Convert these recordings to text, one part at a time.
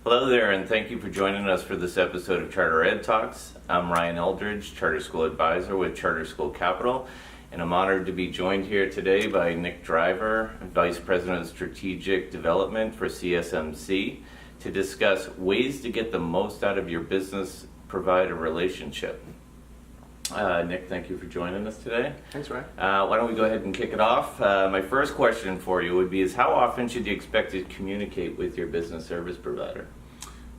Hello there, and thank you for joining us for this episode of Charter Ed Talks. I'm Ryan Eldridge, Charter School Advisor with Charter School Capital, and I'm honored to be joined here today by Nick Driver, Vice President of Strategic Development for CSMC, to discuss ways to get the most out of your business provider relationship. Nick, thank you for joining us today. Thanks, Ryan. Why don't we go ahead and kick it off? My first question for you would be how often should you expect to communicate with your business service provider?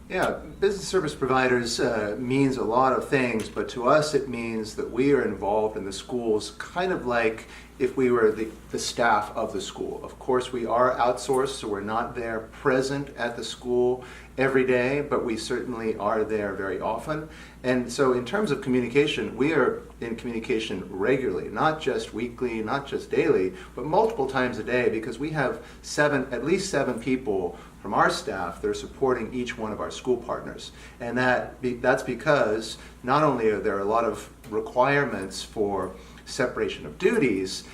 Yeah, business service providers means a lot of things, but to us it means that we are involved in the schools kind of like if we were the staff of the school. Of course, we are outsourced, so we're not there present at the school every day, but we certainly are there very often. And so in terms of communication, we are in communication regularly, not just weekly, not just daily, but multiple times a day, because we have at least seven people from our staff that are supporting each one of our school partners. And that's because not only are there a lot of requirements for separation of duties,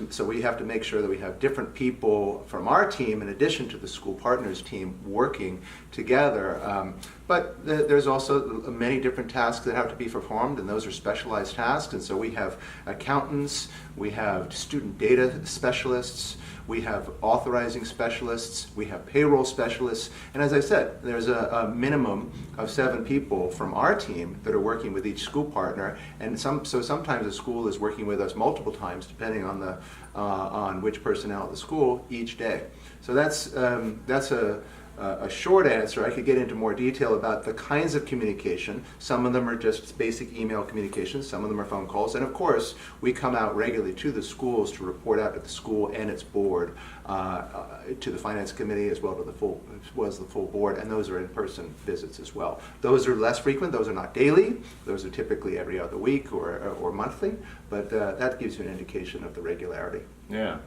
so we have to make sure that we have different people from our team in addition to the school partners team working together. But there's also many different tasks that have to be performed, and those are specialized tasks. And so we have accountants, we have student data specialists, we have authorizing specialists, we have payroll specialists, and as I said, there's a minimum of 7 people from our team that are working with each school partner, and so sometimes a school is working with us multiple times, depending on which personnel at the school each day. So that's a short answer. I could get into more detail about the kinds of communication. Some of them are just basic email communications, some of them are phone calls, and of course we come out regularly to the schools to report out to the school and its board, to the finance committee as well as the full board, and those are in-person visits as well. Those are less frequent, those are not daily, those are typically every other week or monthly, but that gives you an indication of the regularity. Yeah.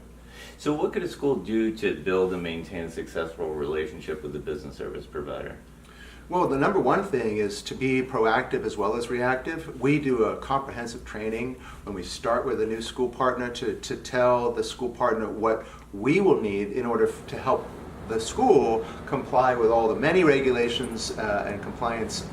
So what could a school do to build and maintain a successful relationship with the business service provider? Well, the number one thing is to be proactive as well as reactive. We do a comprehensive training when we start with a new school partner to tell the school partner what we will need in order to help the school comply with all the many regulations and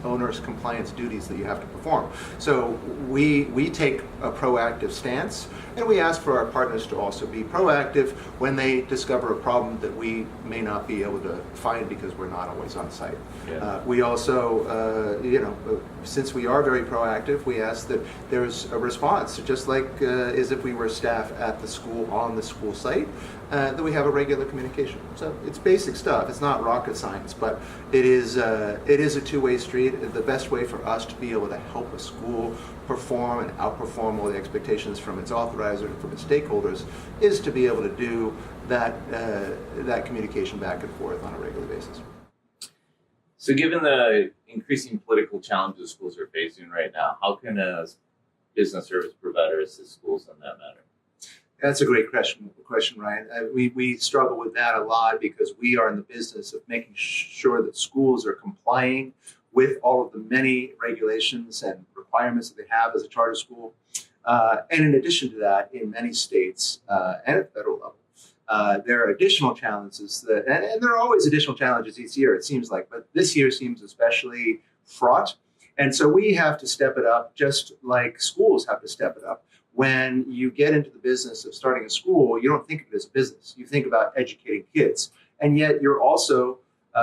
onerous compliance duties that you have to perform. So we take a proactive stance, and we ask for our partners to also be proactive when they discover a problem that we may not be able to find because we're not always on site. Yeah. We also, since we are very proactive, we ask that there's a response, just like as if we were staff at the school on the school site, that we have a regular communication. So it's basic stuff. It's not rocket science, but it is a two-way street. The best way for us to be able to help a school perform and outperform all the expectations from its authorizer and from its stakeholders is to be able to do that communication back and forth on a regular basis. So given the increasing political challenges schools are facing right now, how can a business service provider assist schools on that matter? That's a great question, Ryan. We struggle with that a lot because we are in the business of making sure that schools are complying with all of the many regulations and requirements that they have as a charter school. And in addition to that, in many states and at the federal level, there are additional challenges and there are always additional challenges each year, it seems like, but this year seems especially fraught. And so we have to step it up just like schools have to step it up. When you get into the business of starting a school, you don't think of it as a business. You think about educating kids. And yet you're also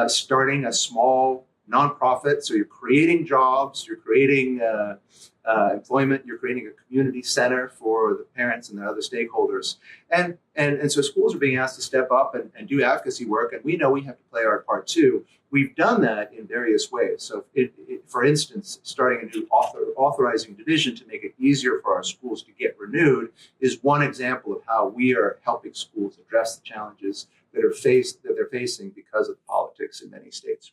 starting a small nonprofit. So you're creating jobs, you're creating employment, you're creating a community center for the parents and the other stakeholders. And so schools are being asked to step up and do advocacy work. And we know we have to play our part too. We've done that in various ways. So for instance, starting a new authorizing division to make it easier for our schools to get renewed is one example of how we are helping schools address the challenges that they're facing because of politics in many states.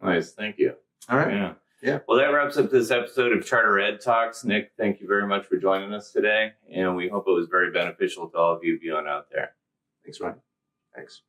Nice, thank you. All right. Yeah. Well, that wraps up this episode of Charter Ed Talks. Nick, thank you very much for joining us today, and we hope it was very beneficial to all of you viewing out there. Thanks, Ryan. Thanks.